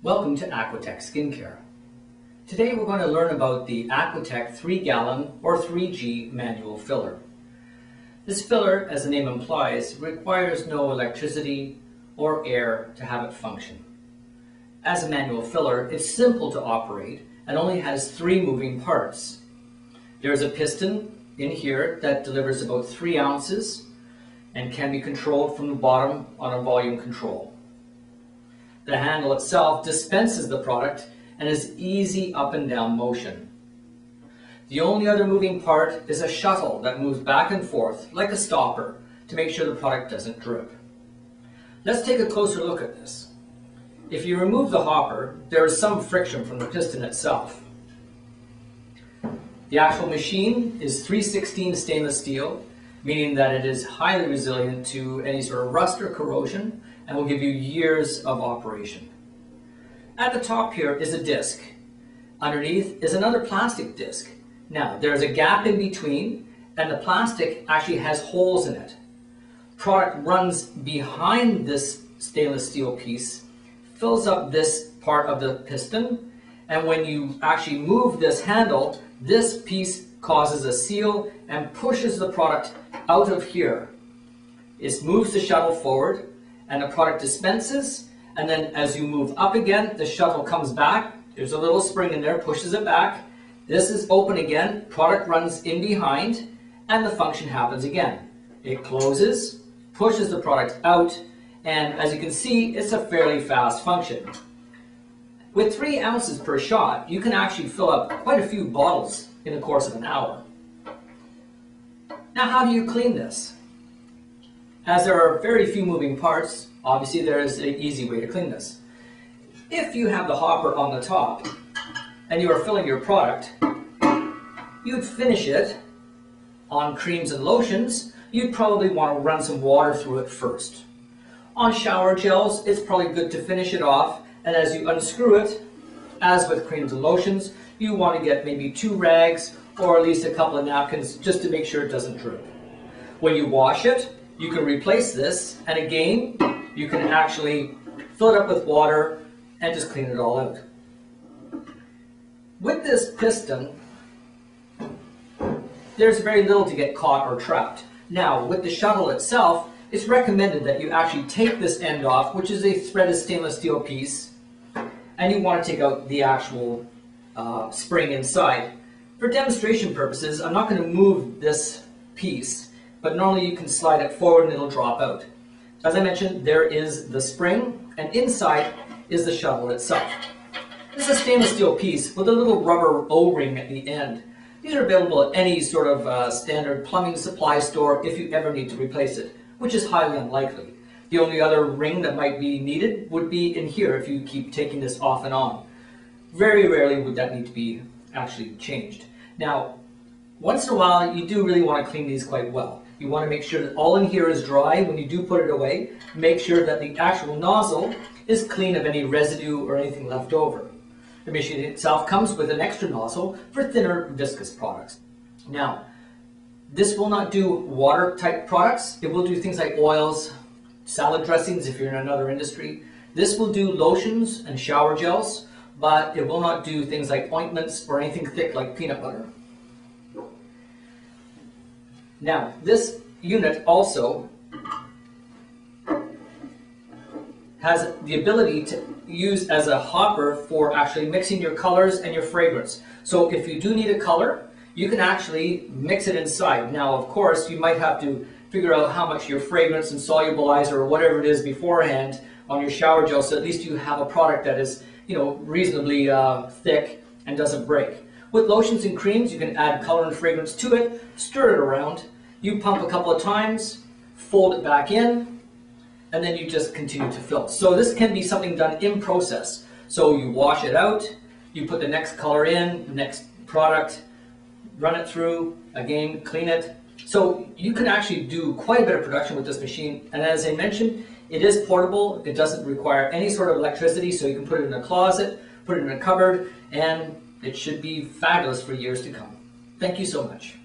Welcome to Aquatech Skincare. Today we're going to learn about the Aquatech 3-gallon or 3G manual filler. This filler, as the name implies, requires no electricity or air to have it function. As a manual filler, it's simple to operate and only has 3 moving parts. There's a piston in here that delivers about 3 ounces and can be controlled from the bottom on a volume control. The handle itself dispenses the product and is easy up and down motion. The only other moving part is a shuttle that moves back and forth like a stopper to make sure the product doesn't drip. Let's take a closer look at this. If you remove the hopper, there is some friction from the piston itself. The actual machine is 316 stainless steel, meaning that it is highly resilient to any sort of rust or corrosion and will give you years of operation. At the top here is a disc. Underneath is another plastic disc. Now, there's a gap in between, and the plastic actually has holes in it. Product runs behind this stainless steel piece, fills up this part of the piston, and when you actually move this handle, this piece causes a seal and pushes the product out of here. It moves the shuttle forward, and the product dispenses, and then as you move up again, the shuttle comes back. There's a little spring in there, pushes it back. This is open again, product runs in behind, and the function happens again. It closes, pushes the product out, and as you can see, it's a fairly fast function. With 3 ounces per shot, you can actually fill up quite a few bottles in the course of an hour. Now, how do you clean this? As there are very few moving parts, obviously there is an easy way to clean this. If you have the hopper on the top and you are filling your product, you'd finish it on creams and lotions. You'd probably want to run some water through it first. On shower gels, it's probably good to finish it off, and as you unscrew it, as with creams and lotions, you want to get maybe 2 rags or at least a couple of napkins just to make sure it doesn't drip. When you wash it, you can replace this, and again, you can actually fill it up with water and just clean it all out. With this piston, there's very little to get caught or trapped. Now, with the shuttle itself, it's recommended that you actually take this end off, which is a threaded stainless steel piece, and you want to take out the actual spring inside. For demonstration purposes, I'm not going to move this piece, but normally you can slide it forward and it'll drop out. As I mentioned, there is the spring, and inside is the shuttle itself. This is a stainless steel piece with a little rubber O-ring at the end. These are available at any sort of standard plumbing supply store if you ever need to replace it, which is highly unlikely. The only other ring that might be needed would be in here if you keep taking this off and on. Very rarely would that need to be actually changed. Now, once in a while, you do really want to clean these quite well. You want to make sure that all in here is dry when you do put it away. Make sure that the actual nozzle is clean of any residue or anything left over. The machine itself comes with an extra nozzle for thinner viscous products. Now, this will not do water type products. It will do things like oils, salad dressings if you're in another industry. This will do lotions and shower gels, but it will not do things like ointments or anything thick like peanut butter. Now, this unit also has the ability to use as a hopper for actually mixing your colors and your fragrance. So if you do need a color, you can actually mix it inside. Now, of course, you might have to figure out how much your fragrance and solubilizer or whatever it is beforehand on your shower gel, so at least you have a product that is, reasonably thick and doesn't break. With lotions and creams, you can add color and fragrance to it, stir it around, you pump a couple of times, fold it back in, and then you just continue to fill. So this can be something done in process. So you wash it out, you put the next color in, the next product, run it through, again, clean it. So you can actually do quite a bit of production with this machine, and as I mentioned, it is portable. It doesn't require any sort of electricity, so you can put it in a closet, put it in a cupboard, and it should be fabulous for years to come. Thank you so much.